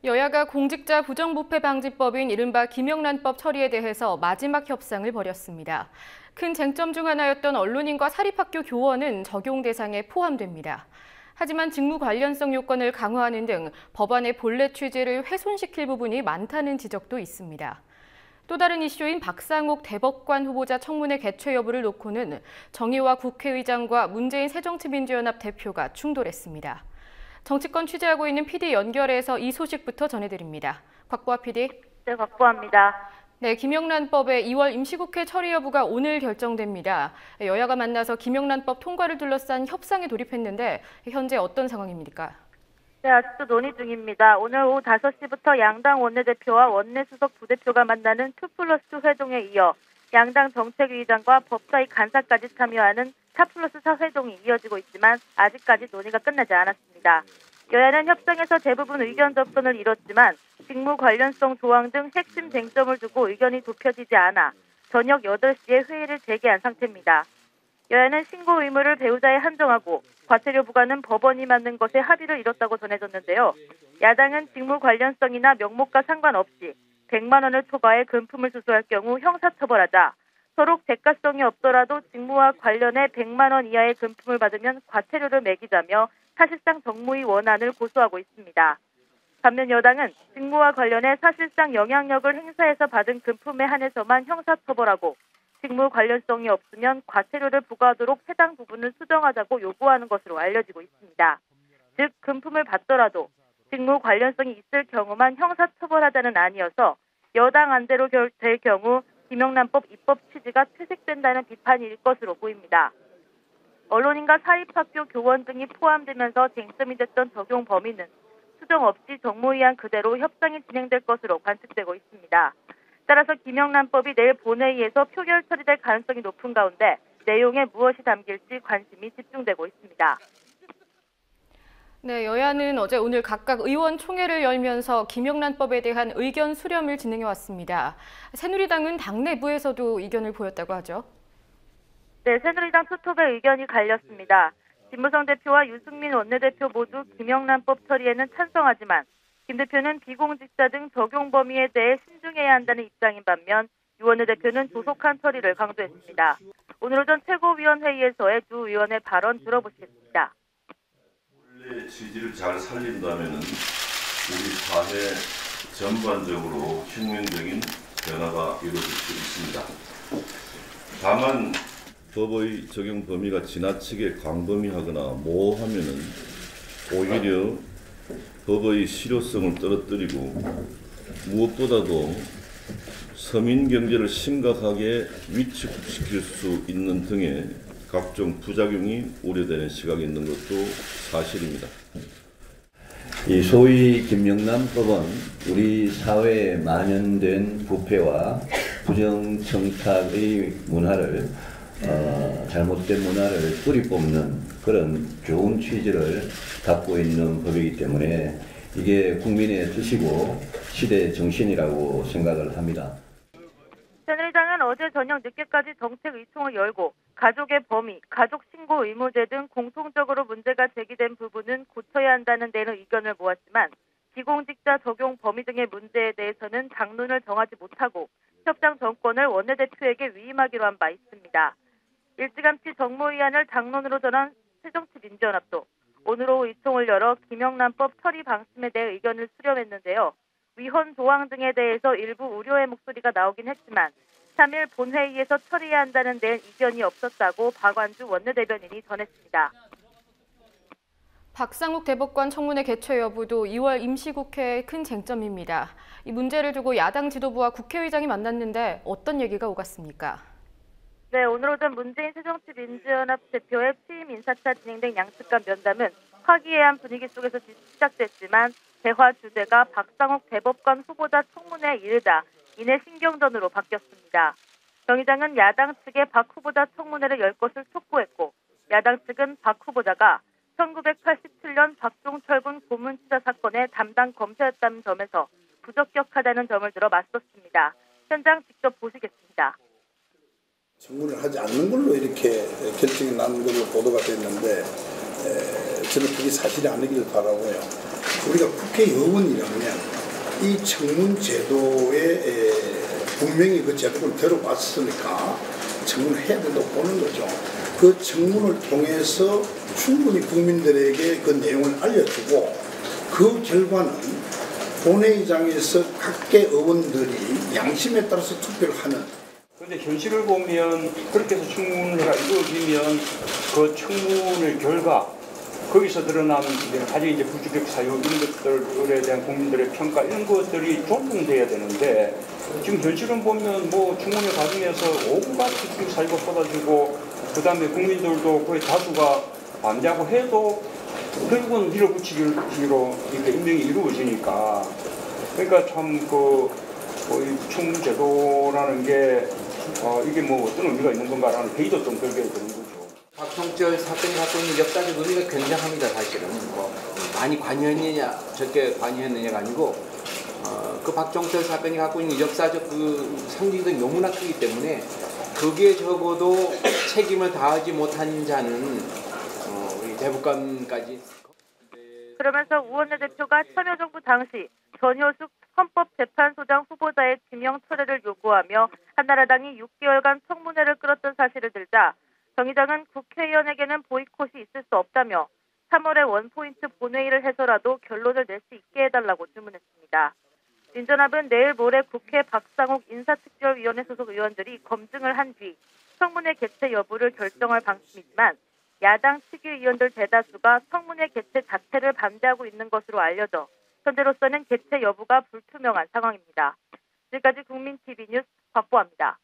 여야가 공직자 부정부패 방지법인 이른바 김영란법 처리에 대해서 마지막 협상을 벌였습니다. 큰 쟁점 중 하나였던 언론인과 사립학교 교원은 적용 대상에 포함됩니다. 하지만 직무 관련성 요건을 강화하는 등 법안의 본래 취지를 훼손시킬 부분이 많다는 지적도 있습니다. 또 다른 이슈인 박상욱 대법관 후보자 청문회 개최 여부를 놓고는 정의와 국회의장과 문재인 새정치민주연합 대표가 충돌했습니다. 정치권 취재하고 있는 PD 연결해서 이 소식부터 전해드립니다. 곽보아 PD. 네, 곽보아입니다. 네, 김영란법의 2월 임시국회 처리 여부가 오늘 결정됩니다. 여야가 만나서 김영란법 통과를 둘러싼 협상에 돌입했는데 현재 어떤 상황입니까? 네, 아직도 논의 중입니다. 오늘 오후 5시부터 양당 원내대표와 원내수석 부대표가 만나는 2+2 회동에 이어 양당 정책위의장과 법사위 간사까지 참여하는 4+4 회동이 이어지고 있지만 아직까지 논의가 끝나지 않았습니다. 여야는 협상에서 대부분 의견 접선을 이뤘지만 직무 관련성 조항 등 핵심 쟁점을 두고 의견이 좁혀지지 않아 저녁 8시에 회의를 재개한 상태입니다. 여야는 신고 의무를 배우자에 한정하고 과태료 부과는 법원이 맞는 것에 합의를 이뤘다고 전해졌는데요. 야당은 직무 관련성이나 명목과 상관없이 100만 원을 초과해 금품을 수수할 경우 형사처벌하자, 서로 대가성이 없더라도 직무와 관련해 100만 원 이하의 금품을 받으면 과태료를 매기자며 사실상 정무위 원안을 고수하고 있습니다. 반면 여당은 직무와 관련해 사실상 영향력을 행사해서 받은 금품에 한해서만 형사처벌하고 직무 관련성이 없으면 과태료를 부과하도록 해당 부분을 수정하자고 요구하는 것으로 알려지고 있습니다. 즉 금품을 받더라도 직무 관련성이 있을 경우만 형사처벌하자는 안이어서 여당 안대로 될 경우 김영란법 입법 취지가 퇴색된다는 비판일 것으로 보입니다. 언론인과 사립학교 교원 등이 포함되면서 쟁점이 됐던 적용 범위는 수정 없이 정무위안 그대로 협상이 진행될 것으로 관측되고 있습니다. 따라서 김영란법이 내일 본회의에서 표결 처리될 가능성이 높은 가운데 내용에 무엇이 담길지 관심이 집중되고 있습니다. 네, 여야는 오늘 각각 의원총회를 열면서 김영란법에 대한 의견 수렴을 진행해왔습니다. 새누리당은 당 내부에서도 의견을 보였다고 하죠. 네, 새누리당 투톱의 의견이 갈렸습니다. 김무성 대표와 유승민 원내대표 모두 김영란법 처리에는 찬성하지만 김 대표는 비공직자 등 적용 범위에 대해 신중해야 한다는 입장인 반면 유 원내대표는 조속한 처리를 강조했습니다. 오늘 오전 최고위원회의에서의 두 의원의 발언 들어보시겠습니다. 원래 취지를 잘 살린다면 우리 사회 전반적으로 혁명적인 변화가 이루어질 수 있습니다. 다만 법의 적용 범위가 지나치게 광범위하거나 모호하면은 오히려 법의 실효성을 떨어뜨리고 무엇보다도 서민 경제를 심각하게 위축시킬 수 있는 등의 각종 부작용이 우려되는 시각이 있는 것도 사실입니다. 이 소위 김영란법은 우리 사회에 만연된 부패와 부정청탁의 문화를 잘못된 문화를 뿌리 뽑는 그런 좋은 취지를 갖고 있는 법이기 때문에 이게 국민의 뜻이고 시대의 정신이라고 생각을 합니다. 새누리당은 어제 저녁 늦게까지 정책의총을 열고 가족의 범위, 가족 신고 의무제 등 공통적으로 문제가 제기된 부분은 고쳐야 한다는 데는 의견을 모았지만 비공직자 적용 범위 등의 문제에 대해서는 당론을 정하지 못하고 협상 정권을 원내대표에게 위임하기로 한 바 있습니다. 일찌감치 정무위안을 당론으로 전한 새정치민주연합도 오늘 오후 의총을 열어 김영란법 처리 방침에 대해 의견을 수렴했는데요. 위헌 조항 등에 대해서 일부 우려의 목소리가 나오긴 했지만 3일 본회의에서 처리해야 한다는 데는 이견이 없었다고 박완주 원내대변인이 전했습니다. 박상욱 대법관 청문회 개최 여부도 2월 임시국회의 큰 쟁점입니다. 이 문제를 두고 야당 지도부와 국회의장이 만났는데 어떤 얘기가 오갔습니까? 네, 오늘 오전 문재인 새정치민주연합 대표의 취임 인사차 진행된 양측 간 면담은 화기애애한 분위기 속에서 시작됐지만 대화 주제가 박상욱 대법관 후보자 청문회에 이르자 이내 신경전으로 바뀌었습니다. 정 의장은 야당 측에 박 후보자 청문회를 열 것을 촉구했고 야당 측은 박 후보자가 1987년 박종철군 고문치사 사건의 담당 검사였다는 점에서 부적격하다는 점을 들어 맞섰습니다. 현장 직접 보시겠습니다. 청문회를 하지 않는 걸로 이렇게 결정이 난 걸로 보도가 됐는데 저는 그게 사실이 아니길 바라고요. 우리가 국회의원이라면 이 청문 제도에 분명히 그 제도를 들어봤으니까 청문을 해야 된다고 보는 거죠. 그 청문을 통해서 충분히 국민들에게 그 내용을 알려주고 그 결과는 본회의장에서 각계 의원들이 양심에 따라서 투표를 하는. 그런데 현실을 보면 그렇게 해서 청문회가 이루어지면 그 청문회 결과 거기서 드러난 가장 이제 부주격 사유 이런 것들에 대한 국민들의 평가 이런 것들이 존중돼야 되는데 지금 현실은 보면 뭐 청문회 과정에서 온갖 부주격 사유가 쏟아지고 그다음에 국민들도 거의 다수가 반대하고 해도 결국은 밀어붙이기로 이렇게 임명이 이루어지니까 그러니까 참 이 청문 제도라는 게 이게 뭐 어떤 의미가 있는 건가라는 회의도 좀 들게 되는 거죠. 박종철 사건이 갖고 있는 역사적 의미가 굉장합니다. 사실은 뭐 많이 관여했느냐 적게 관여했느냐가 아니고 그 박종철 사건이 갖고 있는 역사적 그 상징적 너무나 크기 때문에 거기에 적어도 책임을 다하지 못한 자는 우리 대법관까지. 그러면서 우원내 대표가 참여정부 당시 전효숙 헌법재판소장 후보자의 지명 철회를 요구하며 한나라당이 6개월간 청문회를 끌었던 사실을 들자 정 의장은 국회의원에게는 보이콧이 있을 수 없다며 3월에 원포인트 본회의를 해서라도 결론을 낼 수 있게 해달라고 주문했습니다. 민전합은 내일 모레 국회 박상욱 인사특별위원회 소속 의원들이 검증을 한 뒤 청문회 개최 여부를 결정할 방침이지만 야당 측위 의원들 대다수가 청문회 개최 자체를 반대하고 있는 것으로 알려져 현재로서는 개최 여부가 불투명한 상황입니다. 지금까지 국민TV 뉴스 박보아입니다.